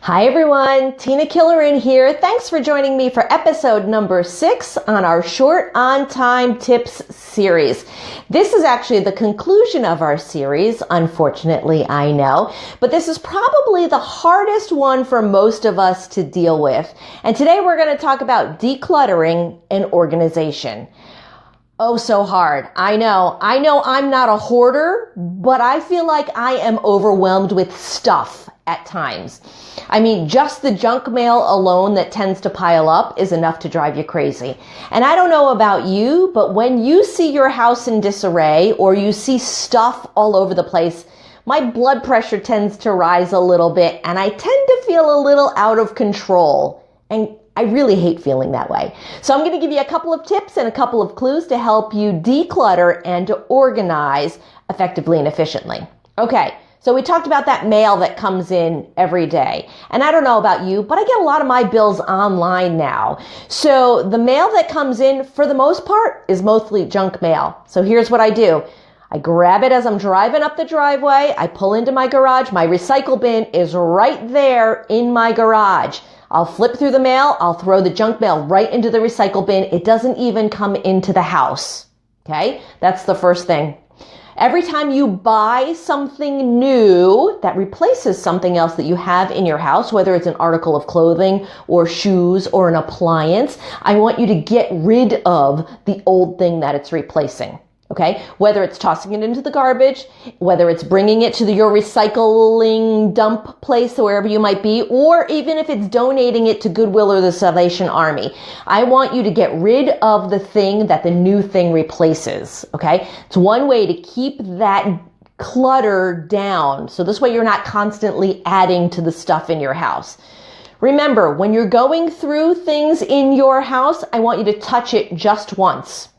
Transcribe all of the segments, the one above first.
Hi everyone, Tina Killerin here. Thanks for joining me for episode number 6 on our Short on Time Tips series. This is actually the conclusion of our series, unfortunately, I know, but this is probably the hardest one for most of us to deal with. And today we're going to talk about decluttering and organization. Oh, so hard. I know I'm not a hoarder, but I feel like I am overwhelmed with stuff at times. I mean, just the junk mail alone that tends to pile up is enough to drive you crazy. And I don't know about you, but when you see your house in disarray or you see stuff all over the place, my blood pressure tends to rise a little bit and I tend to feel a little out of control. And I really hate feeling that way. So I'm going to give you a couple of tips and a couple of clues to help you declutter and to organize effectively and efficiently. Okay, so we talked about that mail that comes in every day. And I don't know about you, but I get a lot of my bills online now. So the mail that comes in, for the most part, is mostly junk mail. So here's what I do. I grab it as I'm driving up the driveway. I pull into my garage. My recycle bin is right there in my garage. I'll flip through the mail. I'll throw the junk mail right into the recycle bin. It doesn't even come into the house. Okay? That's the first thing. Every time you buy something new that replaces something else that you have in your house, whether it's an article of clothing or shoes or an appliance, I want you to get rid of the old thing that it's replacing. Okay, whether it's tossing it into the garbage, whether it's bringing it to your recycling dump place or wherever you might be, or even if it's donating it to Goodwill or the Salvation Army, I want you to get rid of the thing that the new thing replaces. Okay, it's one way to keep that clutter down. So this way you're not constantly adding to the stuff in your house. Remember, when you're going through things in your house, I want you to touch it just once.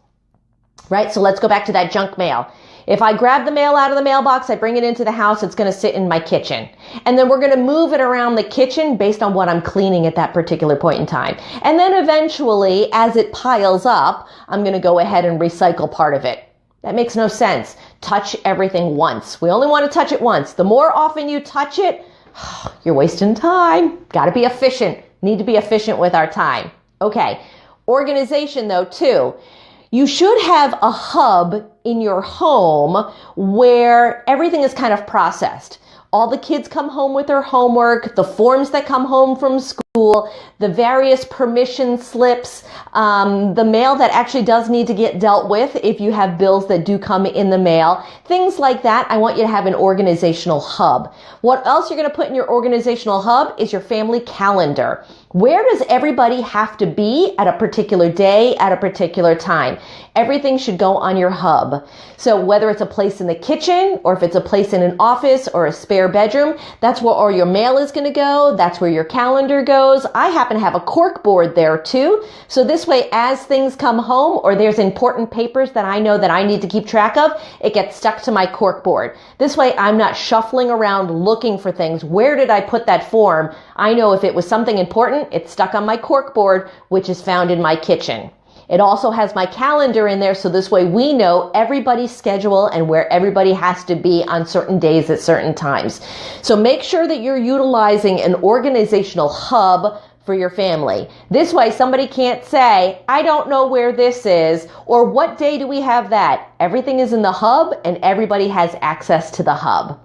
Right? So let's go back to that junk mail. If I grab the mail out of the mailbox, I bring it into the house, it's going to sit in my kitchen. And then we're going to move it around the kitchen based on what I'm cleaning at that particular point in time. And then eventually, as it piles up, I'm going to go ahead and recycle part of it. That makes no sense. Touch everything once. We only want to touch it once. The more often you touch it, you're wasting time. Got to be efficient. Need to be efficient with our time. Okay. Organization though, too. You should have a hub in your home where everything is kind of processed. All the kids come home with their homework, the forms that come home from school, the various permission slips, the mail that actually does need to get dealt with if you have bills that do come in the mail, things like that. I want you to have an organizational hub. What else you're going to put in your organizational hub is your family calendar. Where does everybody have to be at a particular day, at a particular time? Everything should go on your hub. So whether it's a place in the kitchen or if it's a place in an office or a spare bedroom, that's where all your mail is going to go. That's where your calendar goes. I happen to have a cork board there too. So this way, as things come home or there's important papers that I know that I need to keep track of, it gets stuck to my cork board. This way, I'm not shuffling around looking for things. Where did I put that form? I know if it was something important, it's stuck on my cork board, which is found in my kitchen. It also has my calendar in there, so this way we know everybody's schedule and where everybody has to be on certain days at certain times. So make sure that you're utilizing an organizational hub for your family. This way somebody can't say, I don't know where this is, or what day do we have that? Everything is in the hub and everybody has access to the hub.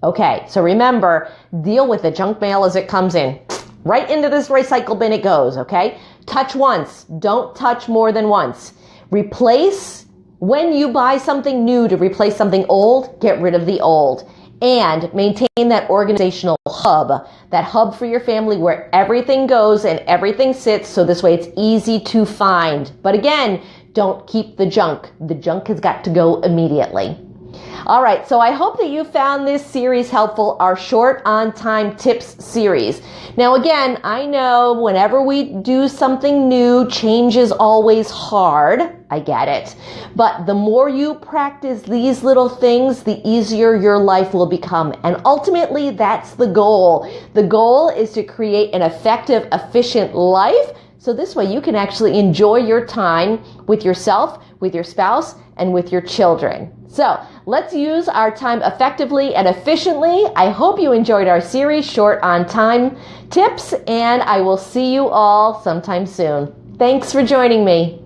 Okay, so remember, deal with the junk mail as it comes in. Right into this recycle bin it goes, okay? Touch once. Don't touch more than once. Replace, when you buy something new to replace something old, get rid of the old. And maintain that organizational hub, that hub for your family where everything goes and everything sits, so this way it's easy to find. But again, don't keep the junk. The junk has got to go immediately. All right, so I hope that you found this series helpful, our Short on Time Tips series. Now again, I know whenever we do something new, change is always hard. I get it. But the more you practice these little things, the easier your life will become. And ultimately, that's the goal. The goal is to create an effective, efficient life. So this way you can actually enjoy your time with yourself, with your spouse, and with your children. So let's use our time effectively and efficiently. I hope you enjoyed our series, Short on Time Tips, and I will see you all sometime soon. Thanks for joining me.